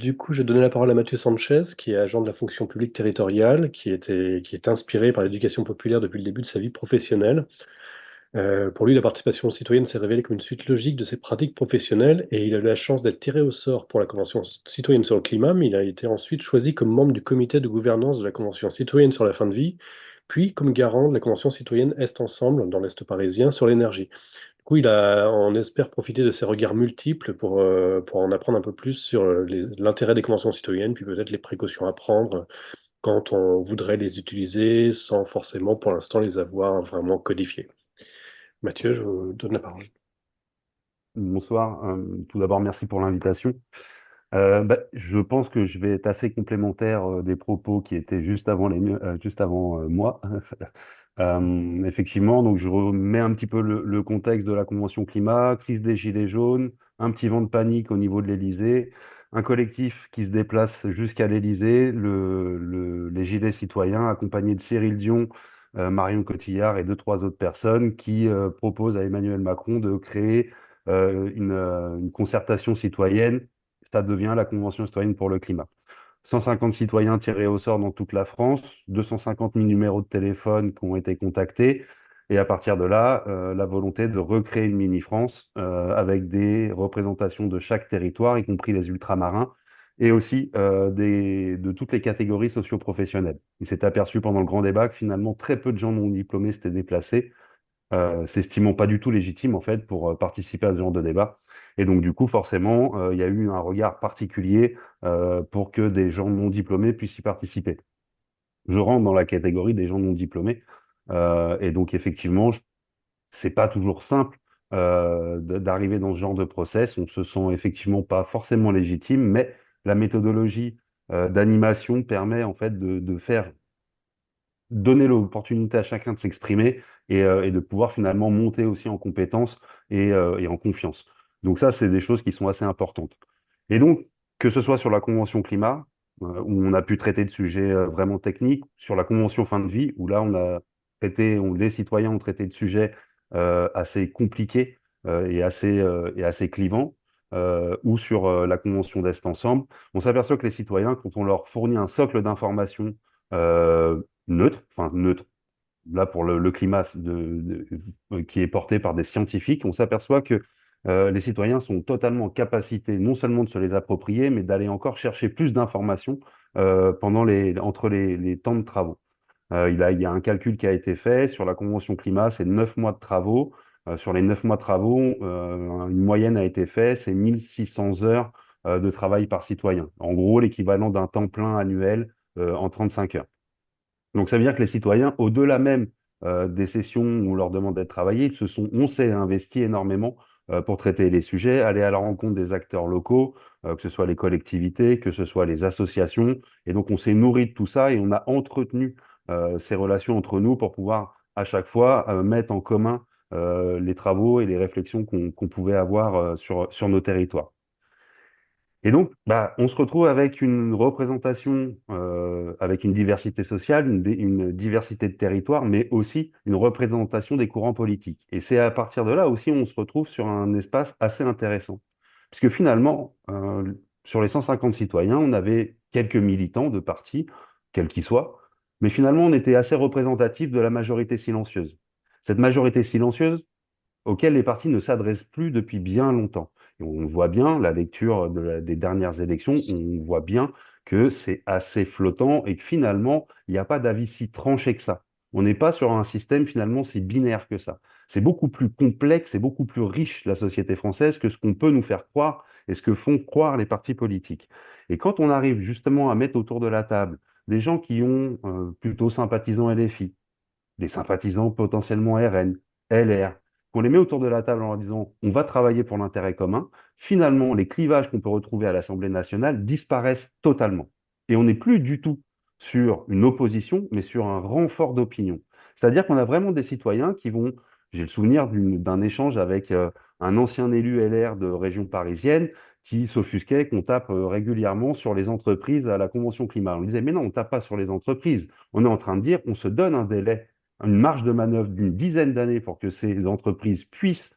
Du coup, je vais donner la parole à Mathieu Sanchez, qui est agent de la fonction publique territoriale, qui est inspiré par l'éducation populaire depuis le début de sa vie professionnelle. Pour lui, la participation citoyenne s'est révélée comme une suite logique de ses pratiques professionnelles et il a eu la chance d'être tiré au sort pour la Convention citoyenne sur le climat, mais il a été ensuite choisi comme membre du comité de gouvernance de la Convention citoyenne sur la fin de vie, puis comme garant de la Convention citoyenne Est Ensemble dans l'Est parisien sur l'énergie. Du coup, on espère profiter de ces regards multiples pour en apprendre un peu plus sur l'intérêt des conventions citoyennes, puis peut-être les précautions à prendre quand on voudrait les utiliser sans forcément pour l'instant les avoir vraiment codifiées. Mathieu, je vous donne la parole. Bonsoir. Tout d'abord, merci pour l'invitation. Je pense que je vais être assez complémentaire des propos qui étaient juste avant juste avant moi. Effectivement, donc je remets un petit peu le contexte de la Convention climat, crise des Gilets jaunes, un petit vent de panique au niveau de l'Élysée, un collectif qui se déplace jusqu'à l'Élysée, les Gilets citoyens, accompagnés de Cyril Dion, Marion Cotillard et deux, trois autres personnes qui proposent à Emmanuel Macron de créer une concertation citoyenne. Ça devient la Convention citoyenne pour le climat. 150 citoyens tirés au sort dans toute la France, 250 000 numéros de téléphone qui ont été contactés, et à partir de là, la volonté de recréer une mini-France avec des représentations de chaque territoire, y compris les ultramarins, et aussi de toutes les catégories socio-professionnelles. Il s'est aperçu pendant le grand débat que finalement très peu de gens non diplômés s'étaient déplacés, s'estimant pas du tout légitimes en fait pour participer à ce genre de débat. Et donc du coup, forcément, il y a eu un regard particulier pour que des gens non diplômés puissent y participer. Je rentre dans la catégorie des gens non diplômés. Et donc effectivement, c'est pas toujours simple d'arriver dans ce genre de process. On se sent effectivement pas forcément légitime, mais la méthodologie d'animation permet en fait de faire donner l'opportunité à chacun de s'exprimer et de pouvoir finalement monter aussi en compétences et en confiance. Donc ça, c'est des choses qui sont assez importantes. Et donc, que ce soit sur la Convention climat, où on a pu traiter de sujets vraiment techniques, sur la Convention fin de vie, où là, les citoyens ont traité de sujets assez compliqués et assez clivants, ou sur la Convention d'Est Ensemble, on s'aperçoit que les citoyens, quand on leur fournit un socle d'informations neutre, enfin neutre, là pour le climat qui est porté par des scientifiques, on s'aperçoit que les citoyens sont totalement en capacité non seulement de se les approprier, mais d'aller encore chercher plus d'informations entre les temps de travaux. Il y a un calcul qui a été fait sur la Convention climat, c'est 9 mois de travaux. Sur les 9 mois de travaux, une moyenne a été faite, c'est 1600 heures de travail par citoyen. En gros, l'équivalent d'un temps plein annuel en 35 heures. Donc ça veut dire que les citoyens, au-delà même des sessions où on leur demande d'être travaillés, on s'est investi énormément pour traiter les sujets, aller à la rencontre des acteurs locaux, que ce soit les collectivités, que ce soit les associations. Et donc on s'est nourri de tout ça et on a entretenu ces relations entre nous pour pouvoir à chaque fois mettre en commun les travaux et les réflexions qu'on pouvait avoir sur nos territoires. Et donc, on se retrouve avec une représentation, avec une diversité sociale, une diversité de territoires, mais aussi une représentation des courants politiques. Et c'est à partir de là aussi on se retrouve sur un espace assez intéressant. Puisque finalement, sur les 150 citoyens, on avait quelques militants de partis, quels qu'ils soient, mais finalement, on était assez représentatif de la majorité silencieuse. Cette majorité silencieuse, auquel les partis ne s'adressent plus depuis bien longtemps. Et on voit bien, la lecture des dernières élections, on voit bien que c'est assez flottant et que finalement, il n'y a pas d'avis si tranché que ça. On n'est pas sur un système finalement si binaire que ça. C'est beaucoup plus complexe et beaucoup plus riche, la société française, que ce qu'on peut nous faire croire et ce que font croire les partis politiques. Et quand on arrive justement à mettre autour de la table des gens qui ont plutôt sympathisants LFI, des sympathisants potentiellement RN, LR, qu'on les met autour de la table en leur disant on va travailler pour l'intérêt commun, finalement, les clivages qu'on peut retrouver à l'Assemblée nationale disparaissent totalement. Et on n'est plus du tout sur une opposition, mais sur un renfort d'opinion. C'est-à-dire qu'on a vraiment des citoyens qui vont, j'ai le souvenir d'un échange avec un ancien élu LR de région parisienne qui s'offusquait qu'on tape régulièrement sur les entreprises à la Convention climat. On disait, mais non, on ne tape pas sur les entreprises. On est en train de dire, on se donne un délai, une marge de manœuvre d'une dizaine d'années pour que ces entreprises puissent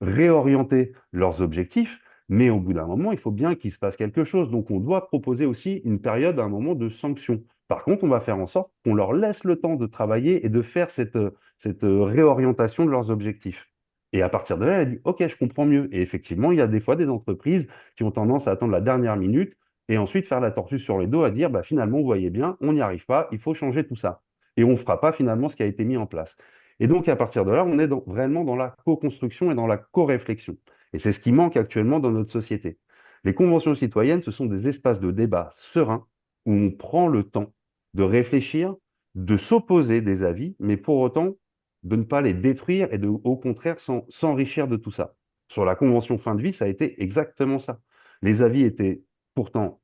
réorienter leurs objectifs, Mais au bout d'un moment, il faut bien qu'il se passe quelque chose. Donc, on doit proposer aussi une période, un moment de sanction. Par contre, on va faire en sorte qu'on leur laisse le temps de travailler et de faire cette réorientation de leurs objectifs. Et à partir de là, elle dit, OK, je comprends mieux. Et effectivement, il y a des fois des entreprises qui ont tendance à attendre la dernière minute et ensuite faire la tortue sur les dos à dire, bah, finalement, vous voyez bien, on n'y arrive pas, il faut changer tout ça. Et on ne fera pas finalement ce qui a été mis en place. Et donc, à partir de là, on est vraiment dans la co-construction et dans la co-réflexion. Et c'est ce qui manque actuellement dans notre société. Les conventions citoyennes, ce sont des espaces de débat sereins où on prend le temps de réfléchir, de s'opposer des avis, mais pour autant de ne pas les détruire et de, au contraire, s'enrichir de tout ça. Sur la convention fin de vie, ça a été exactement ça. Les avis étaient pourtant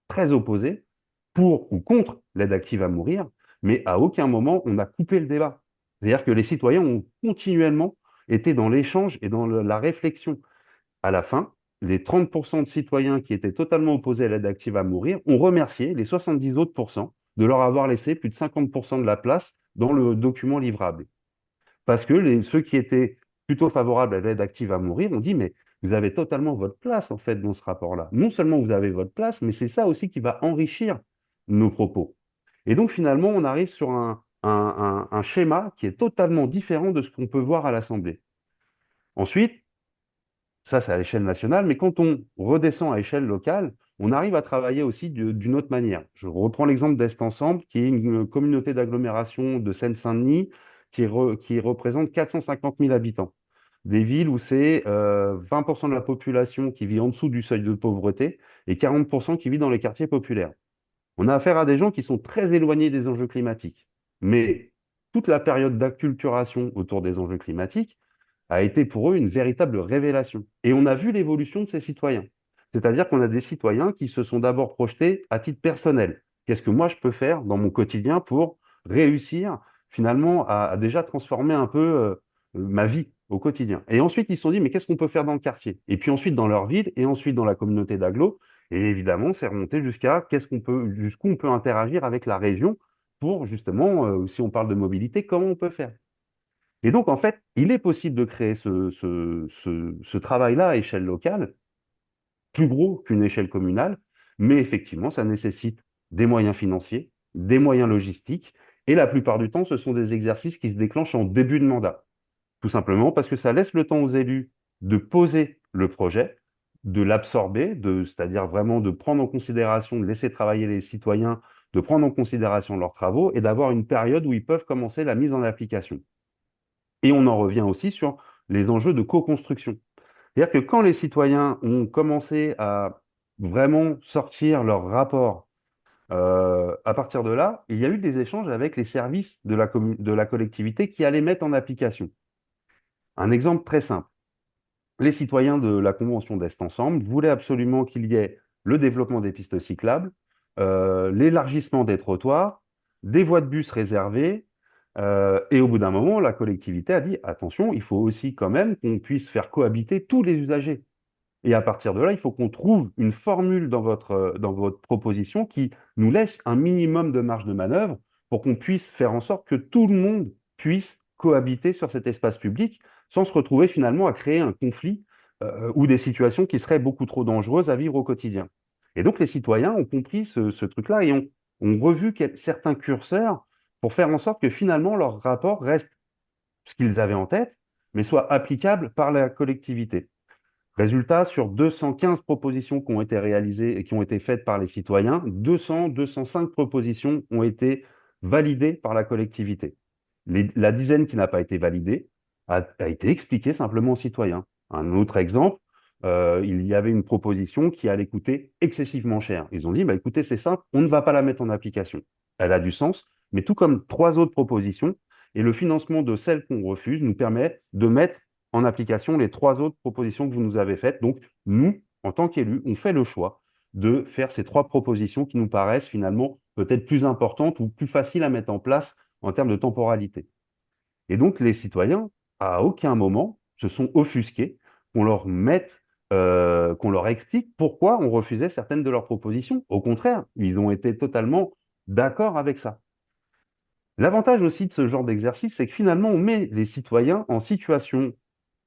très opposés pour ou contre l'aide active à mourir, mais à aucun moment on a coupé le débat. C'est-à-dire que les citoyens ont continuellement été dans l'échange et dans la réflexion. À la fin, les 30% de citoyens qui étaient totalement opposés à l'aide active à mourir ont remercié les 70 autres pourcents de leur avoir laissé plus de 50% de la place dans le document livrable. Parce que ceux qui étaient plutôt favorables à l'aide active à mourir ont dit, mais vous avez totalement votre place en fait dans ce rapport-là. Non seulement vous avez votre place, mais c'est ça aussi qui va enrichir nos propos. Et donc finalement, on arrive sur un schéma qui est totalement différent de ce qu'on peut voir à l'Assemblée. Ensuite, ça, c'est à l'échelle nationale, mais quand on redescend à échelle locale, on arrive à travailler aussi d'une autre manière. Je reprends l'exemple d'Est Ensemble, qui est une communauté d'agglomération de Seine-Saint-Denis qui représente 450 000 habitants. Des villes où c'est 20% de la population qui vit en dessous du seuil de pauvreté et 40% qui vit dans les quartiers populaires. On a affaire à des gens qui sont très éloignés des enjeux climatiques. Mais toute la période d'acculturation autour des enjeux climatiques a été pour eux une véritable révélation. Et on a vu l'évolution de ces citoyens. C'est-à-dire qu'on a des citoyens qui se sont d'abord projetés à titre personnel. Qu'est-ce que moi je peux faire dans mon quotidien pour réussir finalement à déjà transformer un peu ma vie au quotidien. Et ensuite, ils se sont dit, mais qu'est-ce qu'on peut faire dans le quartier? Et puis ensuite dans leur ville, et ensuite dans la communauté d'agglo. Et évidemment, c'est remonté jusqu'à jusqu'où on peut interagir avec la région pour justement, si on parle de mobilité, comment on peut faire. Et donc, en fait, il est possible de créer ce travail-là à échelle locale, plus gros qu'une échelle communale, mais effectivement, ça nécessite des moyens financiers, des moyens logistiques, et la plupart du temps, ce sont des exercices qui se déclenchent en début de mandat. Tout simplement parce que ça laisse le temps aux élus de poser le projet, de l'absorber, c'est-à-dire vraiment de prendre en considération, de laisser travailler les citoyens, de prendre en considération leurs travaux et d'avoir une période où ils peuvent commencer la mise en application. Et on en revient aussi sur les enjeux de co-construction. C'est-à-dire que quand les citoyens ont commencé à vraiment sortir leur rapport, à partir de là, il y a eu des échanges avec les services de la collectivité qui allaient mettre en application. Un exemple très simple. Les citoyens de la Convention d'Est Ensemble voulaient absolument qu'il y ait le développement des pistes cyclables, l'élargissement des trottoirs, des voies de bus réservées, et au bout d'un moment, la collectivité a dit, attention, il faut aussi quand même qu'on puisse faire cohabiter tous les usagers. Et à partir de là, il faut qu'on trouve une formule dans votre proposition qui nous laisse un minimum de marge de manœuvre pour qu'on puisse faire en sorte que tout le monde puisse cohabiter sur cet espace public sans se retrouver finalement à créer un conflit ou des situations qui seraient beaucoup trop dangereuses à vivre au quotidien. Et donc les citoyens ont compris ce truc-là et ont revu certains curseurs pour faire en sorte que finalement leur rapport reste ce qu'ils avaient en tête, mais soit applicable par la collectivité. Résultat, sur 215 propositions qui ont été réalisées et qui ont été faites par les citoyens, 205 propositions ont été validées par la collectivité. La dizaine qui n'a pas été validée a été expliquée simplement aux citoyens. Un autre exemple, il y avait une proposition qui allait coûter excessivement cher. Ils ont dit, bah, écoutez, c'est simple, on ne va pas la mettre en application. Elle a du sens, mais tout comme trois autres propositions, et le financement de celles qu'on refuse nous permet de mettre en application les trois autres propositions que vous nous avez faites. Donc, nous, en tant qu'élus, on fait le choix de faire ces trois propositions qui nous paraissent finalement peut-être plus importantes ou plus faciles à mettre en place en termes de temporalité. Et donc, les citoyens, à aucun moment, se sont offusqués qu'on leur qu'on leur explique pourquoi on refusait certaines de leurs propositions. Au contraire, ils ont été totalement d'accord avec ça. L'avantage aussi de ce genre d'exercice, c'est que finalement, on met les citoyens en situation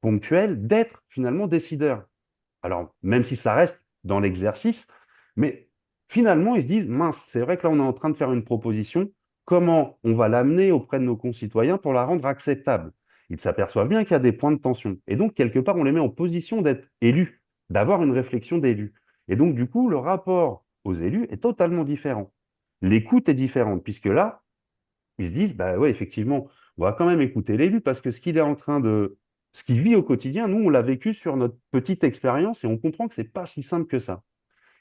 ponctuelle d'être finalement décideurs. Alors, même si ça reste dans l'exercice, mais finalement, ils se disent, mince, c'est vrai que là, on est en train de faire une proposition, comment on va l'amener auprès de nos concitoyens pour la rendre acceptable? Ils s'aperçoivent bien qu'il y a des points de tension. Et donc, quelque part, on les met en position d'être élus, d'avoir une réflexion d'élus. Et donc, du coup, le rapport aux élus est totalement différent. L'écoute est différente, puisque là, ils se disent, bah ouais, effectivement, on va quand même écouter l'élu parce que ce qu'il vit au quotidien, nous, on l'a vécu sur notre petite expérience et on comprend que c'est pas si simple que ça.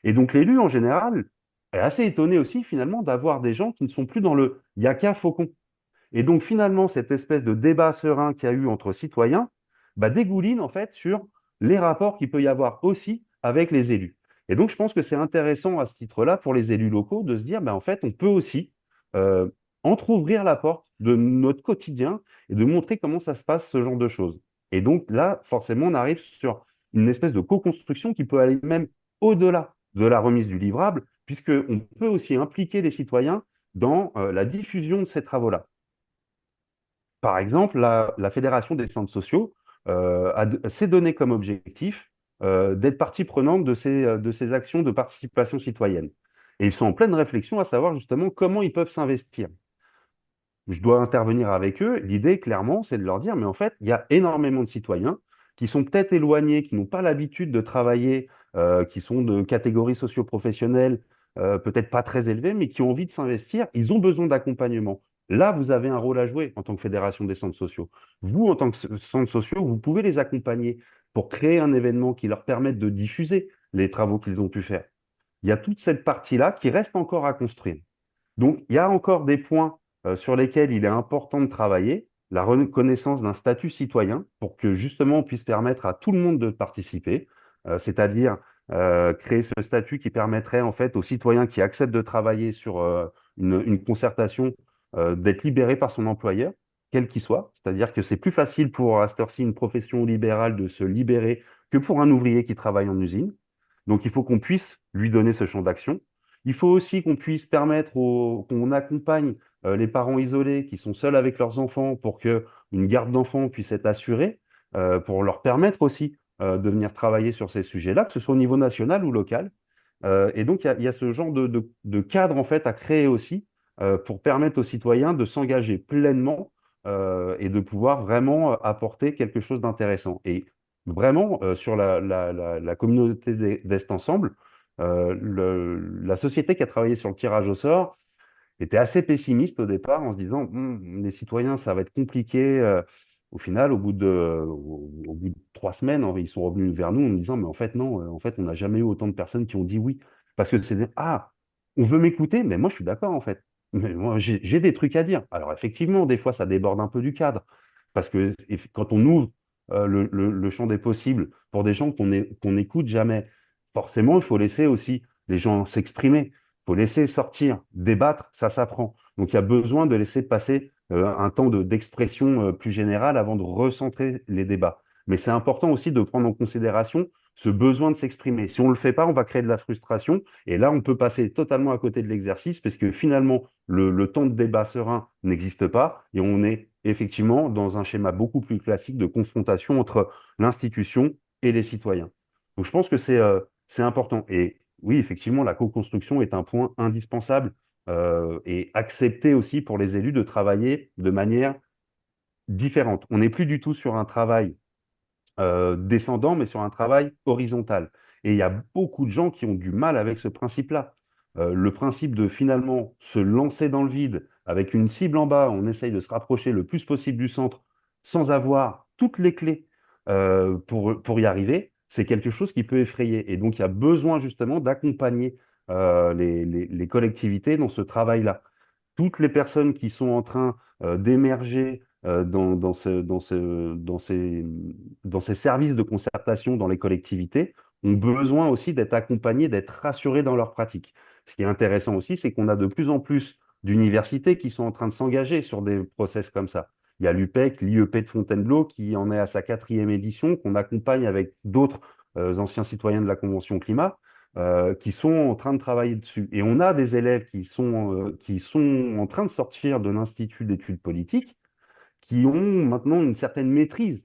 Et donc l'élu, en général, est assez étonné aussi, finalement, d'avoir des gens qui ne sont plus dans le yaka faucon. Et donc finalement, cette espèce de débat serein qu'il y a eu entre citoyens, bah, dégouline en fait sur les rapports qu'il peut y avoir aussi avec les élus. Et donc je pense que c'est intéressant à ce titre-là pour les élus locaux de se dire, bah, en fait, on peut aussi euh, entrouvrir la porte de notre quotidien et de montrer comment ça se passe, ce genre de choses. Et donc là, forcément, on arrive sur une espèce de co-construction qui peut aller même au-delà de la remise du livrable, puisqu'on peut aussi impliquer les citoyens dans la diffusion de ces travaux-là. Par exemple, la Fédération des centres sociaux s'est donné comme objectif d'être partie prenante de ces actions de participation citoyenne. Et ils sont en pleine réflexion à savoir justement comment ils peuvent s'investir. Je dois intervenir avec eux. L'idée, clairement, c'est de leur dire, mais en fait, il y a énormément de citoyens qui sont peut-être éloignés, qui n'ont pas l'habitude de travailler, qui sont de catégories socio-professionnelles peut-être pas très élevées, mais qui ont envie de s'investir. Ils ont besoin d'accompagnement. Là, vous avez un rôle à jouer en tant que fédération des centres sociaux. Vous, en tant que centres sociaux, vous pouvez les accompagner pour créer un événement qui leur permette de diffuser les travaux qu'ils ont pu faire. Il y a toute cette partie-là qui reste encore à construire. Donc, il y a encore des points sur lesquels il est important de travailler, la reconnaissance d'un statut citoyen pour que justement on puisse permettre à tout le monde de participer, c'est-à-dire créer ce statut qui permettrait en fait aux citoyens qui acceptent de travailler sur une concertation d'être libérés par son employeur, quel qu'il soit. C'est-à-dire que c'est plus facile pour à cette heure-ci une profession libérale de se libérer que pour un ouvrier qui travaille en usine. Donc, il faut qu'on puisse lui donner ce champ d'action. Il faut aussi qu'on puisse qu'on accompagne les parents isolés qui sont seuls avec leurs enfants pour que une garde d'enfants puisse être assurée, pour leur permettre aussi de venir travailler sur ces sujets-là, que ce soit au niveau national ou local. Et donc, il y a ce genre de cadre en fait à créer aussi pour permettre aux citoyens de s'engager pleinement et de pouvoir vraiment apporter quelque chose d'intéressant. Et vraiment, sur la communauté d'Est Ensemble, la société qui a travaillé sur le tirage au sort était assez pessimiste au départ en se disant, les citoyens, ça va être compliqué. Au final, au bout de 3 semaines, ils sont revenus vers nous en nous disant, mais en fait, non, en fait, on n'a jamais eu autant de personnes qui ont dit oui. Parce que c'est, ah, on veut m'écouter, mais moi, je suis d'accord, en fait. Mais moi, j'ai des trucs à dire. Alors, effectivement, des fois, ça déborde un peu du cadre. Parce que quand on ouvre le champ des possibles pour des gens qu'on n'écoute jamais, forcément, il faut laisser aussi les gens s'exprimer. Il faut laisser sortir, débattre, ça s'apprend. Donc il y a besoin de laisser passer un temps d'expression plus générale avant de recentrer les débats. Mais c'est important aussi de prendre en considération ce besoin de s'exprimer. Si on ne le fait pas, on va créer de la frustration. Et là, on peut passer totalement à côté de l'exercice parce que finalement, le temps de débat serein n'existe pas et on est effectivement dans un schéma beaucoup plus classique de confrontation entre l'institution et les citoyens. Donc je pense que c'est important. Et oui, effectivement, la co-construction est un point indispensable et accepté aussi pour les élus de travailler de manière différente. On n'est plus du tout sur un travail descendant, mais sur un travail horizontal. Et il y a beaucoup de gens qui ont du mal avec ce principe-là. Le principe de finalement se lancer dans le vide avec une cible en bas, on essaye de se rapprocher le plus possible du centre sans avoir toutes les clés pour y arriver, c'est quelque chose qui peut effrayer. Et donc, il y a besoin justement d'accompagner les collectivités dans ce travail-là. Toutes les personnes qui sont en train d'émerger dans ces services de concertation dans les collectivités ont besoin aussi d'être accompagnés, d'être rassurés dans leur pratique. Ce qui est intéressant aussi, c'est qu'on a de plus en plus d'universités qui sont en train de s'engager sur des process comme ça. Il y a l'UPEC, l'IEP de Fontainebleau qui en est à sa 4e édition, qu'on accompagne avec d'autres anciens citoyens de la Convention climat qui sont en train de travailler dessus. Et on a des élèves qui sont en train de sortir de l'Institut d'études politiques, qui ont maintenant une certaine maîtrise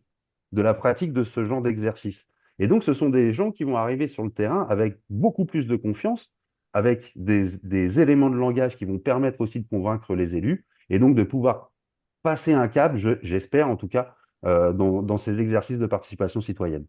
de la pratique de ce genre d'exercice. Et donc, ce sont des gens qui vont arriver sur le terrain avec beaucoup plus de confiance, avec des éléments de langage qui vont permettre aussi de convaincre les élus, et donc de pouvoir passer un cap, j'espère en tout cas, dans ces exercices de participation citoyenne.